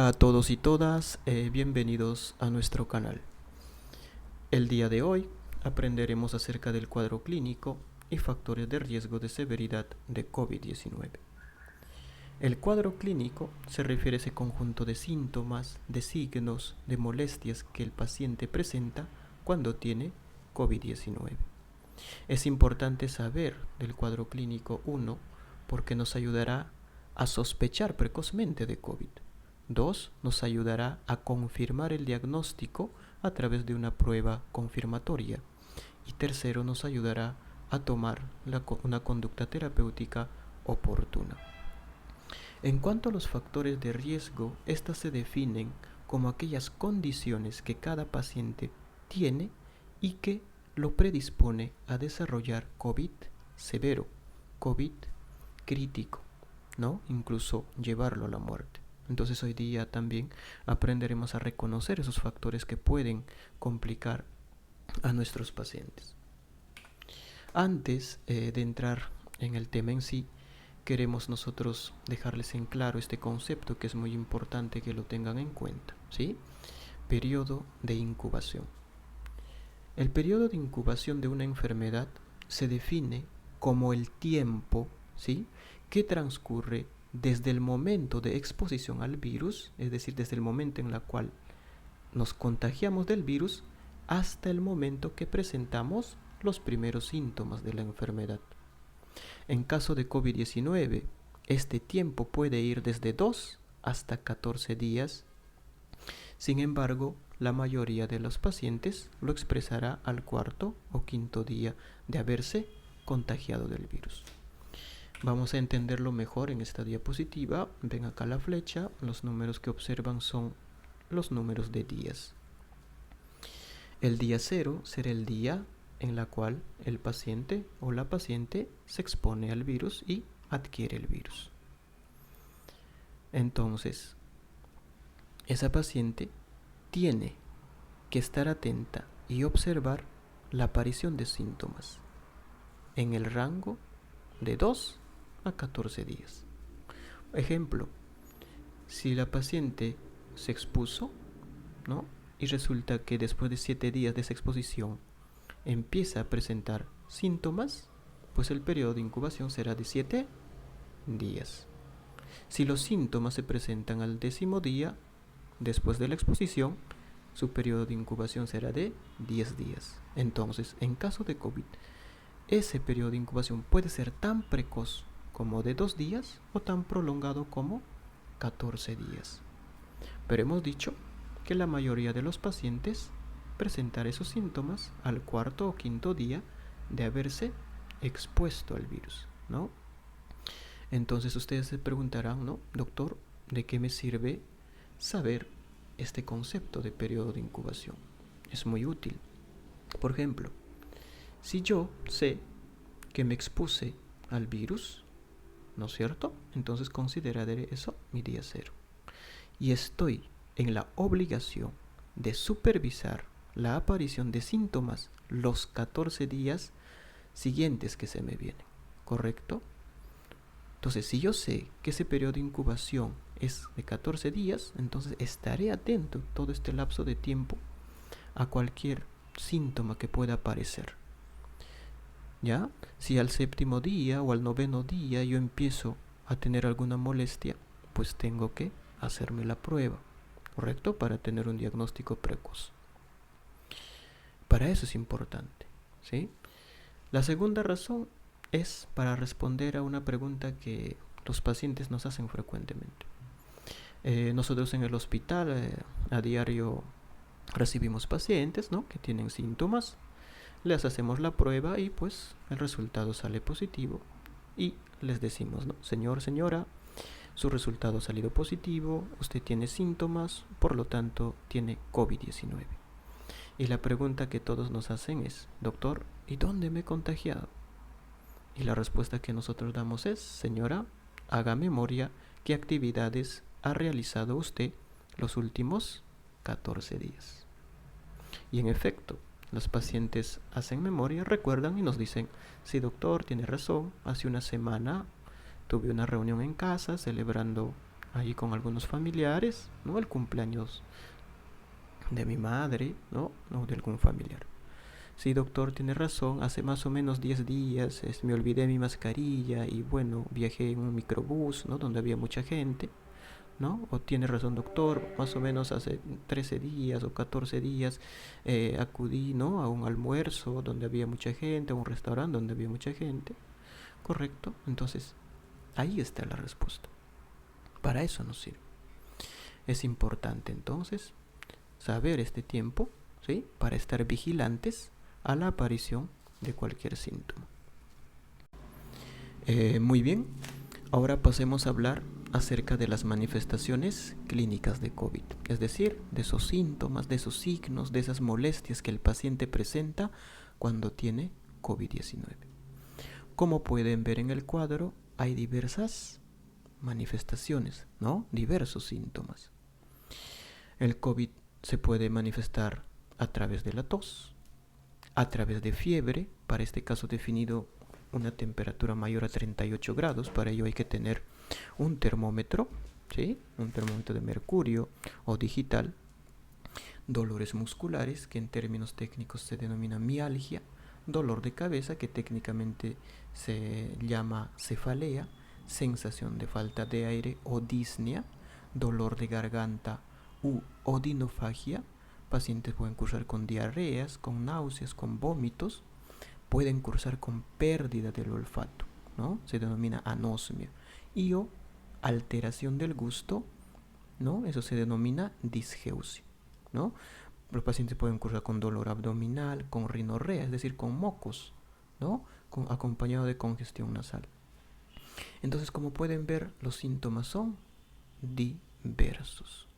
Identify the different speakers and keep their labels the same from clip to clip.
Speaker 1: Hola a todos y todas, bienvenidos a nuestro canal. El día de hoy aprenderemos acerca del cuadro clínico y factores de riesgo de severidad de COVID-19. El cuadro clínico se refiere a ese conjunto de síntomas, de signos, de molestias que el paciente presenta cuando tiene COVID-19. Es importante saber del cuadro clínico 1 porque nos ayudará a sospechar precozmente de COVID. 2. Nos ayudará a confirmar el diagnóstico a través de una prueba confirmatoria. Y tercero, nos ayudará a tomar una conducta terapéutica oportuna. En cuanto a los factores de riesgo, estas se definen como aquellas condiciones que cada paciente tiene y que lo predispone a desarrollar COVID severo, COVID crítico, ¿no? Incluso llevarlo a la muerte. Entonces hoy día también aprenderemos a reconocer esos factores que pueden complicar a nuestros pacientes. Antes de entrar en el tema en sí, queremos nosotros dejarles en claro este concepto que es muy importante que lo tengan en cuenta, ¿sí? Periodo de incubación. El periodo de incubación de una enfermedad se define como el tiempo, ¿sí?, que transcurre desde el momento de exposición al virus, es decir, desde el momento en el cual nos contagiamos del virus, hasta el momento que presentamos los primeros síntomas de la enfermedad. En caso de COVID-19, este tiempo puede ir desde 2 hasta 14 días. Sin embargo, la mayoría de los pacientes lo expresará al cuarto o quinto día de haberse contagiado del virus. Vamos a entenderlo mejor en esta diapositiva. Ven acá la flecha. Los números que observan son los números de días. El día 0 será el día en el cual el paciente o la paciente se expone al virus y adquiere el virus. Entonces, esa paciente tiene que estar atenta y observar la aparición de síntomas en el rango de 2 a 14 días. Ejemplo, si la paciente se expuso, ¿no?, y resulta que después de 7 días de esa exposición empieza a presentar síntomas, pues el periodo de incubación será de 7 días. Si los síntomas se presentan al 10º día después de la exposición, su periodo de incubación será de 10 días. Entonces, en caso de COVID, ese periodo de incubación puede ser tan precoz como de 2 días o tan prolongado como 14 días. Pero hemos dicho que la mayoría de los pacientes presentará esos síntomas al cuarto o quinto día de haberse expuesto al virus, ¿no? Entonces ustedes se preguntarán, ¿no?, doctor, ¿de qué me sirve saber este concepto de periodo de incubación? Es muy útil. Por ejemplo, si yo sé que me expuse al virus, ¿no es cierto?, entonces consideraré eso mi día 0. Y estoy en la obligación de supervisar la aparición de síntomas los 14 días siguientes que se me vienen, ¿correcto? Entonces, si yo sé que ese periodo de incubación es de 14 días, entonces estaré atento todo este lapso de tiempo a cualquier síntoma que pueda aparecer. ¿Ya? Si al 7º día o al 9º día yo empiezo a tener alguna molestia, pues tengo que hacerme la prueba, ¿correcto?, para tener un diagnóstico precoz. Para eso es importante, ¿sí? La segunda razón es para responder a una pregunta que los pacientes nos hacen frecuentemente. Nosotros en el hospital a diario recibimos pacientes, ¿no?, que tienen síntomas, les hacemos la prueba y pues el resultado sale positivo y les decimos, ¿no?, señor, señora, su resultado ha salido positivo, usted tiene síntomas, por lo tanto tiene COVID-19. Y la pregunta que todos nos hacen es, doctor, ¿y dónde me he contagiado? Y la respuesta que nosotros damos es, señora, haga memoria qué actividades ha realizado usted los últimos 14 días. Y en efecto, los pacientes hacen memoria, recuerdan y nos dicen, sí, doctor, tiene razón, hace una semana tuve una reunión en casa celebrando ahí con algunos familiares, ¿no? El cumpleaños de mi madre, ¿no? O de algún familiar. Sí, doctor, tiene razón. Hace más o menos 10 días me olvidé mi mascarilla y bueno, viajé en un microbús, ¿no? Donde había mucha gente, ¿no? O tiene razón, doctor, más o menos hace 13 días o 14 días acudí, ¿no? A un almuerzo donde había mucha gente, a un restaurante donde había mucha gente. Correcto. Entonces, ahí está la respuesta. Para eso nos sirve. Es importante entonces saber este tiempo, ¿sí? Para estar vigilantes a la aparición de cualquier síntoma. Muy bien, ahora pasemos a hablar acerca de las manifestaciones clínicas de COVID, es decir, de esos síntomas, de esos signos, de esas molestias que el paciente presenta cuando tiene COVID-19. Como pueden ver en el cuadro, hay diversas manifestaciones, ¿no? Diversos síntomas. El COVID se puede manifestar a través de la tos, a través de fiebre, para este caso definido una temperatura mayor a 38 grados, para ello hay que tener un termómetro, ¿sí? Un termómetro de mercurio o digital, dolores musculares, que en términos técnicos se denomina mialgia, dolor de cabeza, que técnicamente se llama cefalea, sensación de falta de aire o disnea, dolor de garganta u odinofagia. Pacientes pueden cursar con diarreas, con náuseas, con vómitos, pueden cursar con pérdida del olfato, ¿no? Se denomina anosmia. Y o alteración del gusto, ¿no? Eso se denomina disgeusia, ¿no? Los pacientes pueden cursar con dolor abdominal, con rinorrea, es decir, con mocos, ¿no? Acompañado de congestión nasal. Entonces, como pueden ver, los síntomas son diversos.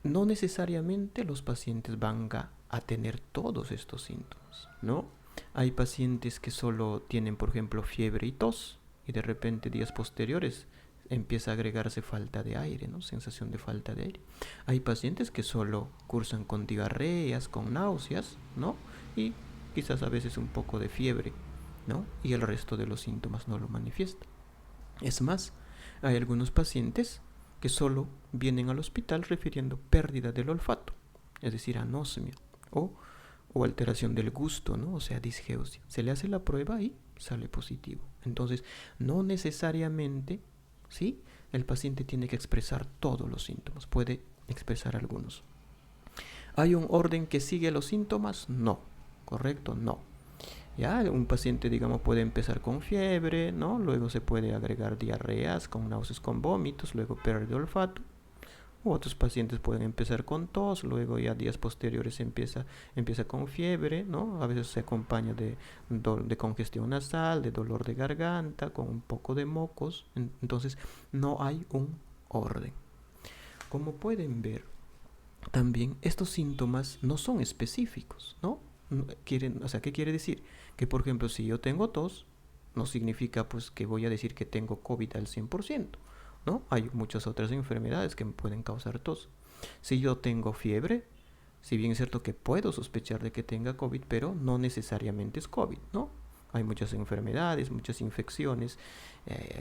Speaker 1: No necesariamente los pacientes van a tener todos estos síntomas, ¿no? Hay pacientes que solo tienen, por ejemplo, fiebre y tos, y de repente días posteriores empieza a agregarse falta de aire, ¿no? Sensación de falta de aire. Hay pacientes que solo cursan con diarreas, con náuseas, ¿no? Y quizás a veces un poco de fiebre, ¿no? Y el resto de los síntomas no lo manifiestan. Es más, hay algunos pacientes que solo vienen al hospital refiriendo pérdida del olfato, es decir, anosmia o alteración del gusto, ¿no? O sea, disgeusia. Se le hace la prueba y sale positivo. Entonces, no necesariamente, ¿sí? El paciente tiene que expresar todos los síntomas, puede expresar algunos. ¿Hay un orden que sigue los síntomas? No. ¿Correcto? No. Ya, un paciente, digamos, puede empezar con fiebre, ¿no? Luego se puede agregar diarreas, con náuseas, con vómitos, luego pérdida de olfato. Otros pacientes pueden empezar con tos, luego ya días posteriores empieza con fiebre, ¿no? A veces se acompaña de congestión nasal, de dolor de garganta, con un poco de mocos. Entonces, no hay un orden. Como pueden ver, también estos síntomas no son específicos, ¿no? O sea, ¿qué quiere decir? Que, por ejemplo, si yo tengo tos, no significa pues que voy a decir que tengo COVID al 100%, ¿no? Hay muchas otras enfermedades que me pueden causar tos. Si yo tengo fiebre, si bien es cierto que puedo sospechar de que tenga COVID, pero no necesariamente es COVID, ¿no? Hay muchas enfermedades, muchas infecciones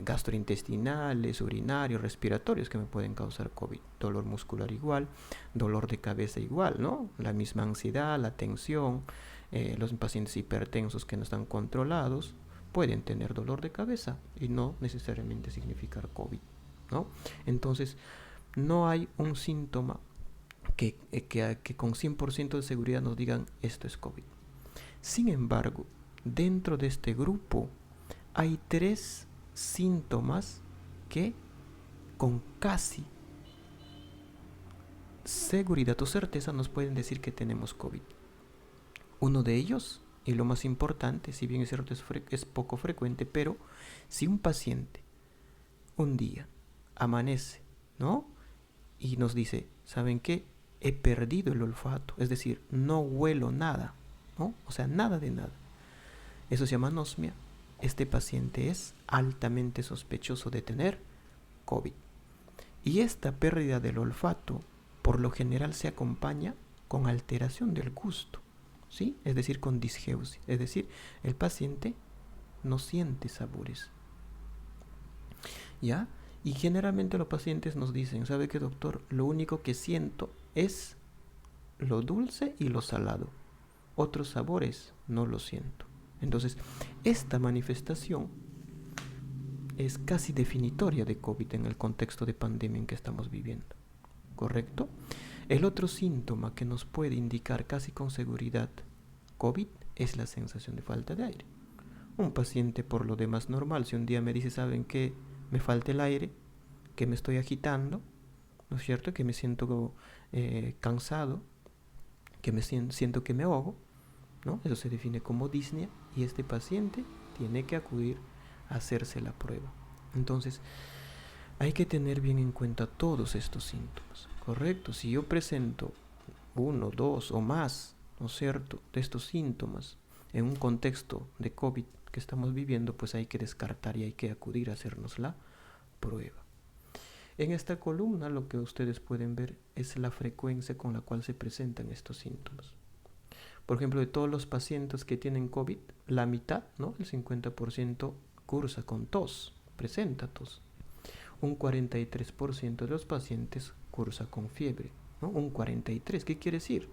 Speaker 1: gastrointestinales, urinarios, respiratorios que me pueden causar COVID. Dolor muscular igual, dolor de cabeza igual, ¿no? La misma ansiedad, la tensión, los pacientes hipertensos que no están controlados pueden tener dolor de cabeza y no necesariamente significar COVID, ¿no? Entonces, no hay un síntoma que con 100% de seguridad nos digan esto es COVID. Sin embargo, dentro de este grupo hay 3 síntomas que con casi seguridad o certeza nos pueden decir que tenemos COVID. Uno de ellos, y lo más importante, si bien es cierto es poco frecuente, pero si un paciente un día amanece, ¿no? Y nos dice, ¿saben qué? He perdido el olfato, es decir, no huelo nada, ¿no? O sea, nada de nada. Eso se llama anosmia. Este paciente es altamente sospechoso de tener COVID. Y esta pérdida del olfato, por lo general, se acompaña con alteración del gusto, ¿sí? Es decir, con disgeusia. Es decir, el paciente no siente sabores. ¿ya? Y generalmente los pacientes nos dicen, ¿sabe qué, doctor? Lo único que siento es lo dulce y lo salado. Otros sabores no lo siento. Entonces, esta manifestación es casi definitoria de COVID en el contexto de pandemia en que estamos viviendo. ¿Correcto? El otro síntoma que nos puede indicar casi con seguridad COVID es la sensación de falta de aire. Un paciente por lo demás normal, si un día me dice, ¿saben qué? Me falta el aire, que me estoy agitando, ¿no es cierto? Que me siento cansado, que siento que me ahogo, ¿no? Eso se define como disnea y este paciente tiene que acudir a hacerse la prueba. Entonces, hay que tener bien en cuenta todos estos síntomas, ¿correcto? Si yo presento uno, dos o más, ¿no es cierto?, de estos síntomas en un contexto de COVID que estamos viviendo, pues hay que descartar y hay que acudir a hacernos la prueba. En esta columna lo que ustedes pueden ver es la frecuencia con la cual se presentan estos síntomas. Por ejemplo, de todos los pacientes que tienen COVID, la mitad, ¿no?, el 50% cursa con tos, presenta tos. Un 43% de los pacientes cursa con fiebre, ¿no? Un 43%, ¿qué quiere decir?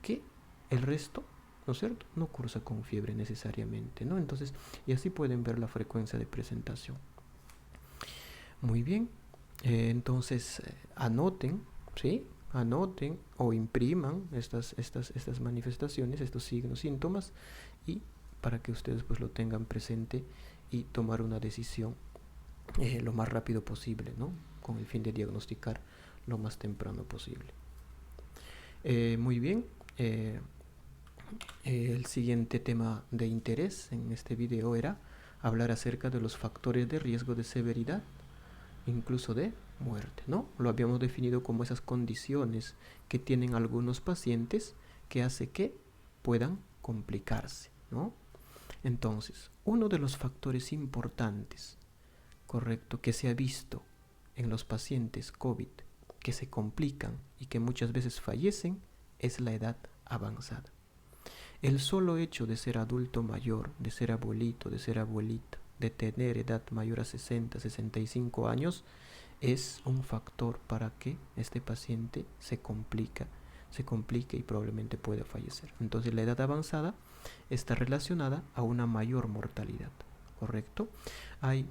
Speaker 1: Que el resto, ¿no es cierto?, no cursa con fiebre necesariamente, ¿no? Entonces, y así pueden ver la frecuencia de presentación. Muy bien, entonces anoten, ¿sí? Anoten o impriman estas manifestaciones, estos signos, síntomas, y para que ustedes pues lo tengan presente y tomar una decisión lo más rápido posible, ¿no?, con el fin de diagnosticar lo más temprano posible. Muy bien, el siguiente tema de interés en este video era hablar acerca de los factores de riesgo de severidad, incluso de muerte, ¿no? Lo habíamos definido como esas condiciones que tienen algunos pacientes que hace que puedan complicarse, ¿no? Entonces, uno de los factores importantes, correcto, que se ha visto en los pacientes COVID que se complican y que muchas veces fallecen es la edad avanzada. El solo hecho de ser adulto mayor, de ser abuelito, de ser abuelita, de tener edad mayor a 60, 65 años, es un factor para que este paciente se complique y probablemente pueda fallecer. Entonces la edad avanzada está relacionada a una mayor mortalidad, ¿correcto? Hay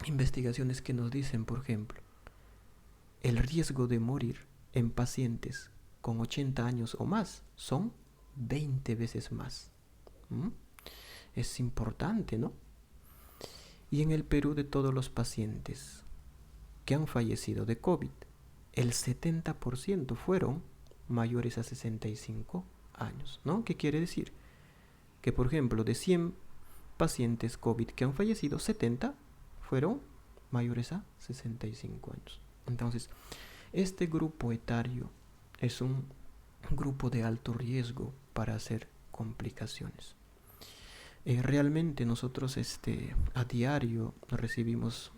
Speaker 1: investigaciones que nos dicen, por ejemplo, el riesgo de morir en pacientes con 80 años o más son 20 veces más. Es importante, ¿no? Y en el Perú, de todos los pacientes que han fallecido de COVID, el 70% fueron mayores a 65 años, ¿no? ¿Qué quiere decir? Que, por ejemplo, de 100 pacientes COVID que han fallecido, 70 fueron mayores a 65 años. Entonces, este grupo etario es un grupo de alto riesgo para hacer complicaciones. Realmente nosotros a diario recibimos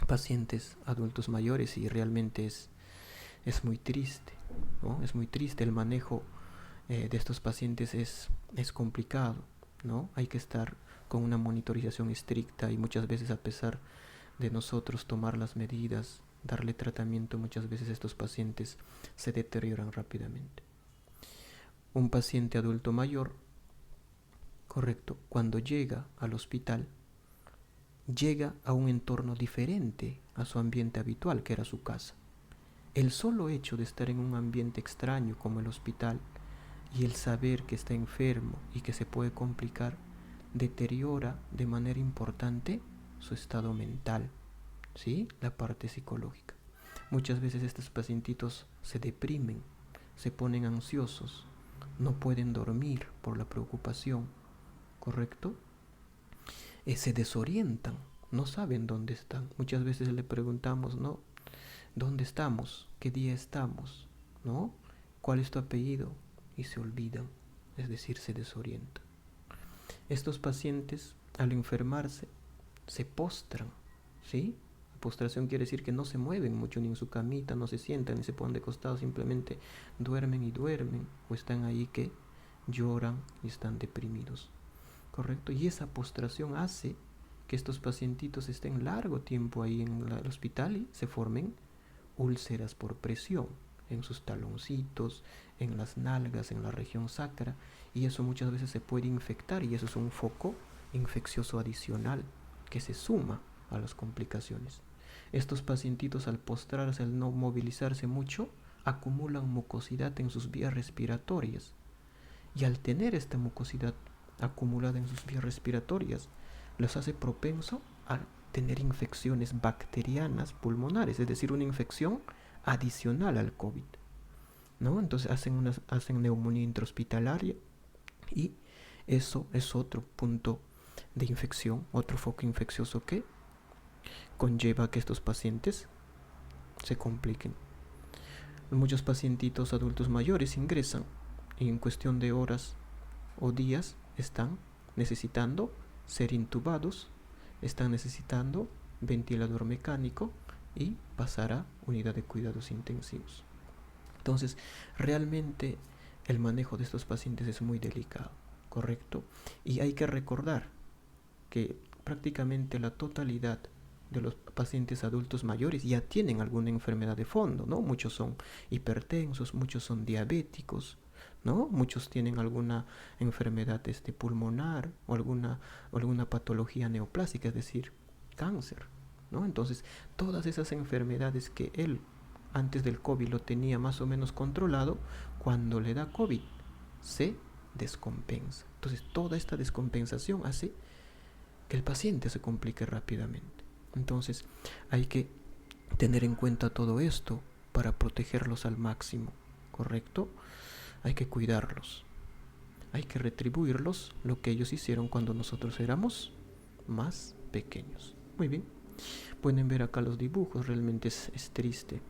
Speaker 1: pacientes adultos mayores y realmente es muy triste, ¿no? Es muy triste. El manejo de estos pacientes es complicado, ¿no? Hay que estar con una monitorización estricta y muchas veces, a pesar de nosotros tomar las medidas, darle tratamiento, muchas veces estos pacientes se deterioran rápidamente. Un paciente adulto mayor, correcto, cuando llega al hospital, llega a un entorno diferente a su ambiente habitual, que era su casa. El solo hecho de estar en un ambiente extraño como el hospital y el saber que está enfermo y que se puede complicar, deteriora de manera importante su estado mental, ¿sí? La parte psicológica. Muchas veces estos pacientitos se deprimen, se ponen ansiosos, no pueden dormir por la preocupación, ¿correcto? Se desorientan, no saben dónde están. Muchas veces le preguntamos, ¿no?, ¿dónde estamos? ¿Qué día estamos? ¿No? ¿Cuál es tu apellido? Y se olvidan, es decir, se desorientan. Estos pacientes, al enfermarse, se postran, ¿sí? Postración quiere decir que no se mueven mucho ni en su camita, no se sientan ni se ponen de costado, simplemente duermen y duermen, o están ahí que lloran y están deprimidos, ¿correcto? Y esa postración hace que estos pacientitos estén largo tiempo ahí en el hospital y se formen úlceras por presión en sus taloncitos, en las nalgas, en la región sacra, y eso muchas veces se puede infectar y eso es un foco infeccioso adicional que se suma a las complicaciones. Estos pacientitos, al postrarse, al no movilizarse mucho, acumulan mucosidad en sus vías respiratorias, y al tener esta mucosidad acumulada en sus vías respiratorias los hace propenso a tener infecciones bacterianas pulmonares, es decir, una infección adicional al COVID, ¿no? Entonces hacen neumonía intrahospitalaria y eso es otro punto de infección, otro foco infeccioso que conlleva que estos pacientes se compliquen. Muchos pacientitos adultos mayores ingresan y en cuestión de horas o días están necesitando ser intubados, están necesitando ventilador mecánico y pasar a unidad de cuidados intensivos. Entonces, realmente el manejo de estos pacientes es muy delicado, ¿correcto? Y hay que recordar que prácticamente la totalidad de los pacientes adultos mayores ya tienen alguna enfermedad de fondo, ¿no? Muchos son hipertensos, muchos son diabéticos, ¿no? Muchos tienen alguna enfermedad pulmonar o alguna patología neoplásica, es decir, cáncer, ¿no? Entonces, todas esas enfermedades que él antes del COVID lo tenía más o menos controlado, cuando le da COVID se descompensa. Entonces, toda esta descompensación hace que el paciente se complique rápidamente. Entonces, hay que tener en cuenta todo esto para protegerlos al máximo, ¿correcto? Hay que cuidarlos. Hay que retribuirlos lo que ellos hicieron cuando nosotros éramos más pequeños. Muy bien. Pueden ver acá los dibujos. Realmente es triste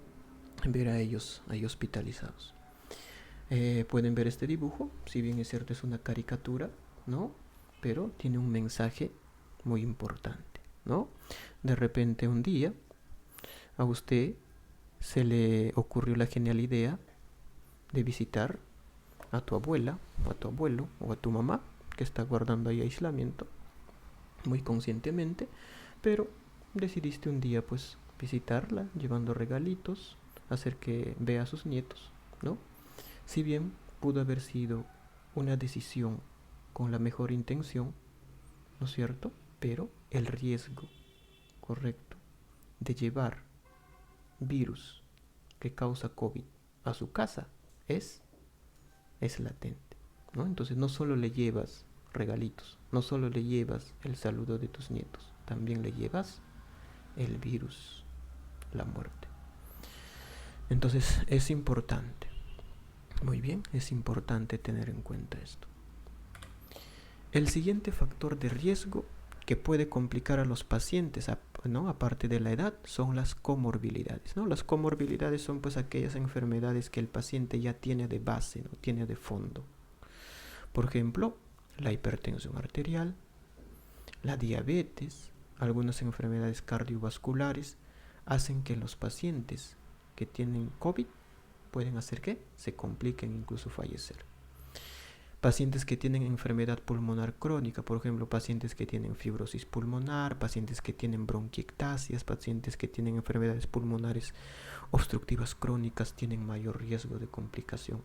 Speaker 1: ver a ellos ahí hospitalizados. Pueden ver este dibujo. Si bien es cierto, es una caricatura, ¿no? Pero tiene un mensaje muy importante, ¿no? De repente un día a usted se le ocurrió la genial idea de visitar a tu abuela o a tu abuelo o a tu mamá que está guardando ahí aislamiento muy conscientemente, pero decidiste un día pues visitarla llevando regalitos, hacer que vea a sus nietos, ¿no? Si bien pudo haber sido una decisión con la mejor intención, ¿no es cierto? Pero el riesgo, correcto, de llevar virus que causa COVID a su casa es latente, ¿no? Entonces no solo le llevas regalitos, no solo le llevas el saludo de tus nietos, también le llevas el virus, la muerte. Entonces es importante, muy bien, es importante tener en cuenta esto. El siguiente factor de riesgo que puede complicar a los pacientes, ¿no? Aparte de la edad, son las comorbilidades, ¿no? Las comorbilidades son pues aquellas enfermedades que el paciente ya tiene de base, ¿no? Tiene de fondo. Por ejemplo, la hipertensión arterial, la diabetes, algunas enfermedades cardiovasculares hacen que los pacientes que tienen COVID pueden hacer que se compliquen, incluso fallecer. Pacientes que tienen enfermedad pulmonar crónica, por ejemplo, pacientes que tienen fibrosis pulmonar, pacientes que tienen bronquiectasias, pacientes que tienen enfermedades pulmonares obstructivas crónicas tienen mayor riesgo de complicación.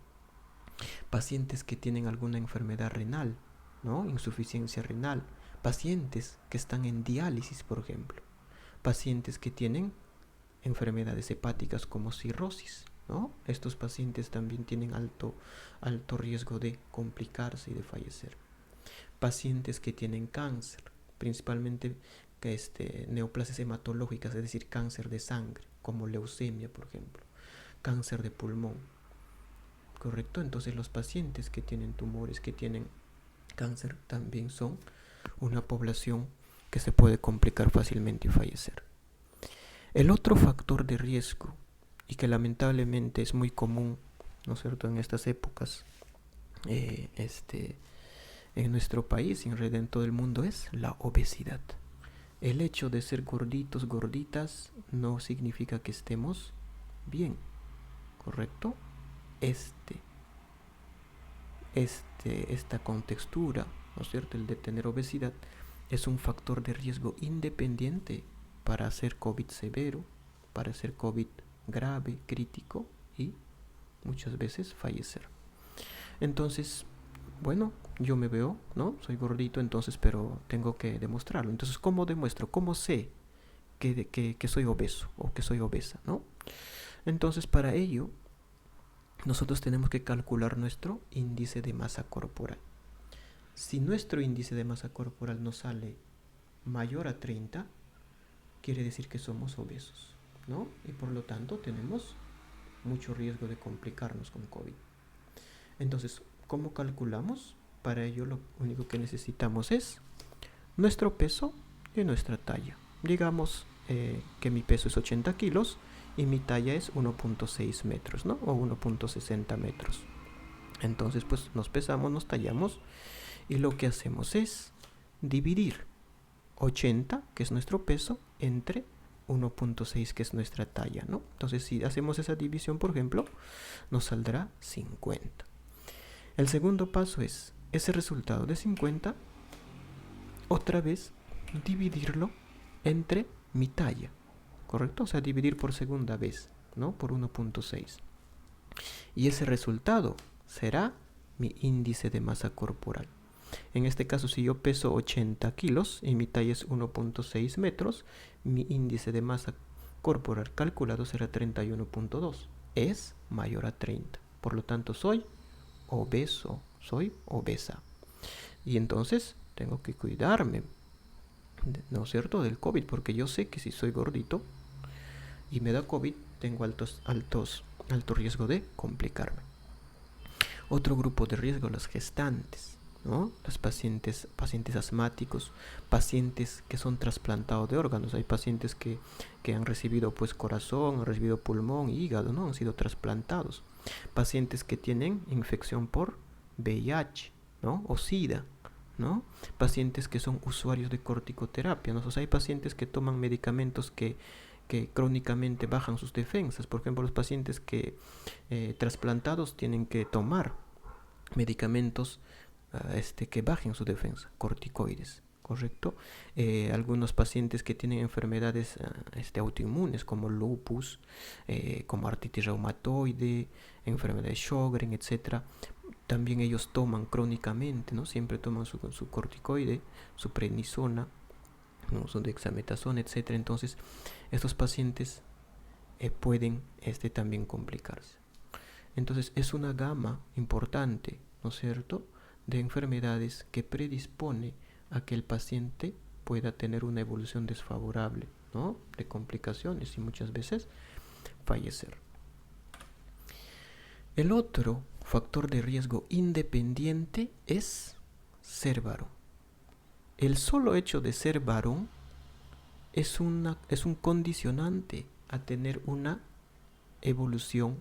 Speaker 1: Pacientes que tienen alguna enfermedad renal, ¿no? Insuficiencia renal, pacientes que están en diálisis, por ejemplo, pacientes que tienen enfermedades hepáticas como cirrosis, ¿no? Estos pacientes también tienen alto riesgo de complicarse y de fallecer. Pacientes que tienen cáncer, principalmente neoplasias hematológicas, es decir, cáncer de sangre, como leucemia, por ejemplo, cáncer de pulmón, ¿correcto? Entonces los pacientes que tienen tumores, que tienen cáncer, también son una población que se puede complicar fácilmente y fallecer. El otro factor de riesgo, y que lamentablemente es muy común, ¿no es cierto?, en estas épocas, en nuestro país y en realidad en todo el mundo, es la obesidad. El hecho de ser gorditos, gorditas, no significa que estemos bien, ¿correcto? Esta contextura, ¿no es cierto?, el de tener obesidad, es un factor de riesgo independiente para hacer COVID severo, para hacer COVID grave, crítico y muchas veces fallecer. Entonces, bueno, yo me veo, ¿no? Soy gordito, entonces, pero tengo que demostrarlo. Entonces, ¿cómo demuestro? ¿Cómo sé que soy obeso o que soy obesa, ¿no? Entonces, para ello, nosotros tenemos que calcular nuestro índice de masa corporal. Si nuestro índice de masa corporal nos sale mayor a 30, quiere decir que somos obesos, ¿no? Y por lo tanto tenemos mucho riesgo de complicarnos con COVID. Entonces, ¿cómo calculamos? Para ello lo único que necesitamos es nuestro peso y nuestra talla. Digamos que mi peso es 80 kilos y mi talla es 1.6 metros, ¿no? O 1.60 metros. Entonces, pues nos pesamos, nos tallamos y lo que hacemos es dividir 80, que es nuestro peso, entre 1.6, que es nuestra talla, ¿no? Entonces, si hacemos esa división, por ejemplo, nos saldrá 50. El segundo paso es ese resultado de 50, otra vez dividirlo entre mi talla, ¿correcto? O sea, dividir por segunda vez, ¿no? Por 1.6. Y ese resultado será mi índice de masa corporal. En este caso, si yo peso 80 kilos y mi talla es 1.6 metros, mi índice de masa corporal calculado será 31.2. Es mayor a 30. Por lo tanto, soy obeso, soy obesa. Y entonces tengo que cuidarme, ¿no es cierto?, del COVID, porque yo sé que si soy gordito y me da COVID, tengo alto riesgo de complicarme. Otro grupo de riesgo, las gestantes, ¿no? Los pacientes asmáticos, pacientes que son trasplantados de órganos. Hay pacientes que han recibido pues corazón, han recibido pulmón, hígado, ¿no? Han sido trasplantados. Pacientes que tienen infección por VIH, ¿no? O SIDA, ¿no? Pacientes que son usuarios de corticoterapia, ¿no? O sea, hay pacientes que toman medicamentos que crónicamente bajan sus defensas. Por ejemplo, los pacientes que trasplantados tienen que tomar medicamentos que bajen su defensa, corticoides, ¿correcto? Algunos pacientes que tienen enfermedades autoinmunes como lupus, como artritis reumatoide, enfermedad de Sjögren, etc. También ellos toman crónicamente, ¿no? Siempre toman su corticoide, su prednisona, ¿no? Su dexametasona, etc. Entonces, estos pacientes pueden también complicarse. Entonces, es una gama importante, ¿no es cierto?, de enfermedades que predispone a que el paciente pueda tener una evolución desfavorable, ¿no?, de complicaciones y muchas veces fallecer. El otro factor de riesgo independiente es ser varón. El solo hecho de ser varón es un condicionante a tener una evolución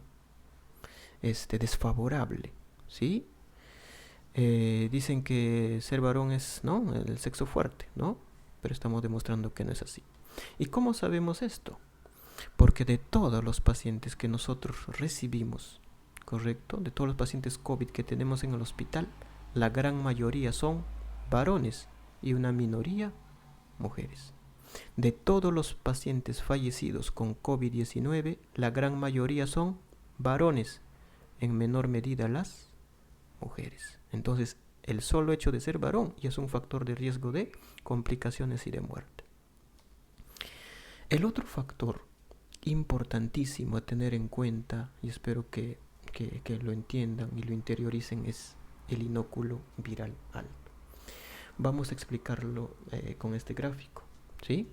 Speaker 1: desfavorable, ¿sí? Dicen que ser varón es, ¿no?, el sexo fuerte, ¿no? Pero estamos demostrando que no es así. ¿Y cómo sabemos esto? Porque de todos los pacientes que nosotros recibimos, ¿correcto?, de todos los pacientes COVID que tenemos en el hospital, la gran mayoría son varones y una minoría mujeres. De todos los pacientes fallecidos con COVID-19, la gran mayoría son varones, en menor medida las mujeres. Entonces, el solo hecho de ser varón ya es un factor de riesgo de complicaciones y de muerte. El otro factor importantísimo a tener en cuenta, y espero que lo entiendan y lo interioricen, es el inóculo viral alto. Vamos a explicarlo con este gráfico, ¿sí?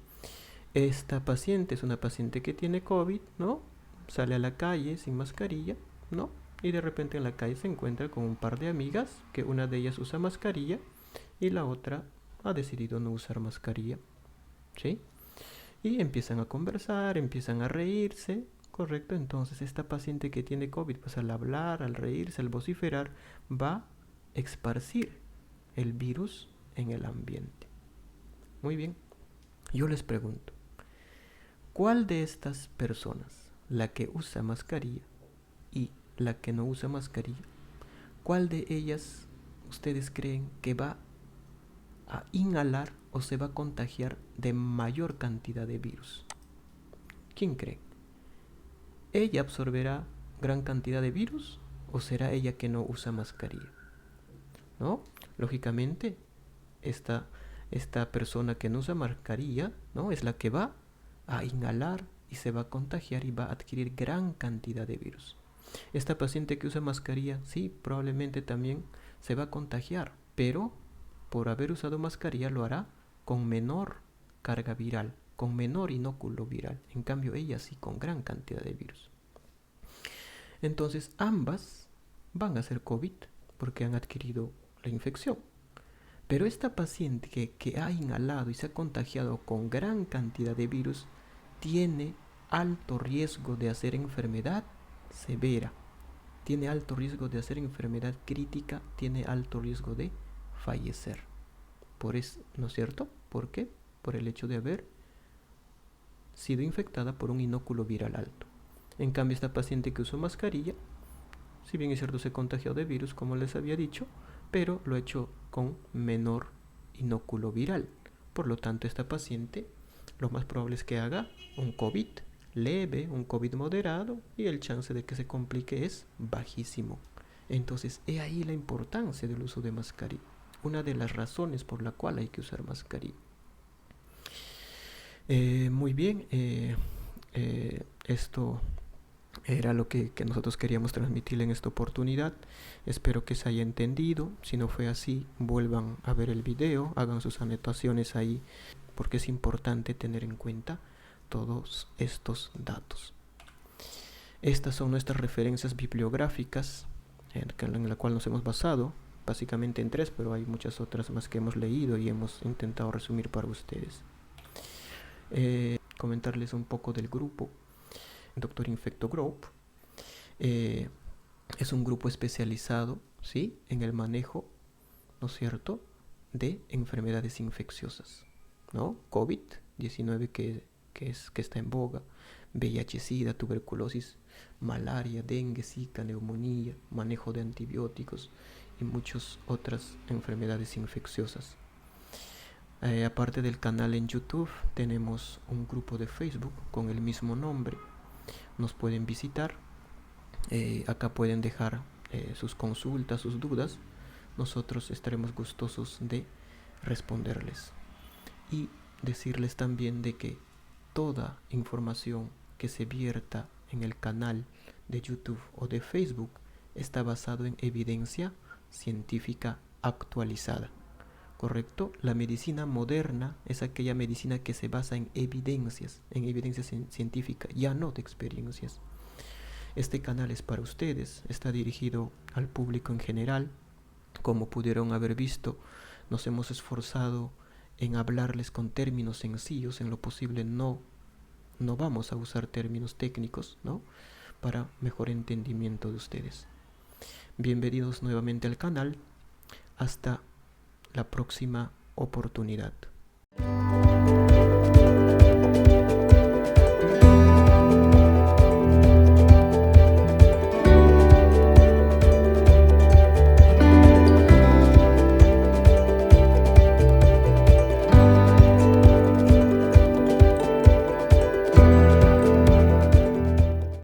Speaker 1: Esta paciente es una paciente que tiene COVID, ¿no? Sale a la calle sin mascarilla, ¿no? Y de repente en la calle se encuentra con un par de amigas, que una de ellas usa mascarilla y la otra ha decidido no usar mascarilla, ¿sí? Y empiezan a conversar, empiezan a reírse, ¿correcto? Entonces esta paciente que tiene COVID, pues al hablar, al reírse, al vociferar, va a esparcir el virus en el ambiente. Muy bien, yo les pregunto, ¿cuál de estas personas, la que usa mascarilla y la que no usa mascarilla, cuál de ellas ustedes creen que va a inhalar o se va a contagiar de mayor cantidad de virus? ¿Quién cree? ¿Ella absorberá gran cantidad de virus o será ella que no usa mascarilla? ¿No? Lógicamente, esta persona que no usa mascarilla, ¿no?, es la que va a inhalar y se va a contagiar y va a adquirir gran cantidad de virus. Esta paciente que usa mascarilla, sí, probablemente también se va a contagiar, pero por haber usado mascarilla lo hará con menor carga viral, con menor inóculo viral. En cambio, ella sí con gran cantidad de virus. Entonces, ambas van a ser COVID porque han adquirido la infección. Pero esta paciente que ha inhalado y se ha contagiado con gran cantidad de virus tiene alto riesgo de hacer enfermedad severa, tiene alto riesgo de hacer enfermedad crítica, tiene alto riesgo de fallecer. ¿No es cierto? ¿Por qué? Por el hecho de haber sido infectada por un inóculo viral alto. En cambio, esta paciente que usó mascarilla, si bien es cierto, se contagió de virus, como les había dicho, pero lo ha hecho con menor inóculo viral. Por lo tanto, esta paciente lo más probable es que haga un COVID leve, un COVID moderado, y el chance de que se complique es bajísimo. Entonces, he ahí la importancia del uso de mascarilla. Una de las razones por la cual hay que usar mascarilla. Muy bien, esto era lo que nosotros queríamos transmitir en esta oportunidad. Espero que se haya entendido. Si no fue así, vuelvan a ver el video, hagan sus anotaciones ahí, porque es importante tener en cuenta todos estos datos. Estas son nuestras referencias bibliográficas en la cual nos hemos basado, básicamente en 3, pero hay muchas otras más que hemos leído y hemos intentado resumir para ustedes. Comentarles un poco del grupo Doctor Infecto Group. Es un grupo especializado, ¿sí?, en el manejo, ¿no es cierto?, de enfermedades infecciosas, ¿no? COVID-19 que está en boga, VIH, SIDA, tuberculosis, malaria, dengue, zika, neumonía, manejo de antibióticos y muchas otras enfermedades infecciosas. Aparte del canal en YouTube, tenemos un grupo de Facebook con el mismo nombre. Nos pueden visitar, acá pueden dejar sus consultas, sus dudas. Nosotros estaremos gustosos de responderles y decirles también de que toda información que se vierta en el canal de YouTube o de Facebook está basado en evidencia científica actualizada. ¿Correcto? La medicina moderna es aquella medicina que se basa en evidencias científicas, ya no de experiencias. Este canal es para ustedes, está dirigido al público en general. Como pudieron haber visto, nos hemos esforzado en hablarles con términos sencillos. En lo posible no vamos a usar términos técnicos, ¿no?, para mejor entendimiento de ustedes. Bienvenidos nuevamente al canal. Hasta la próxima oportunidad.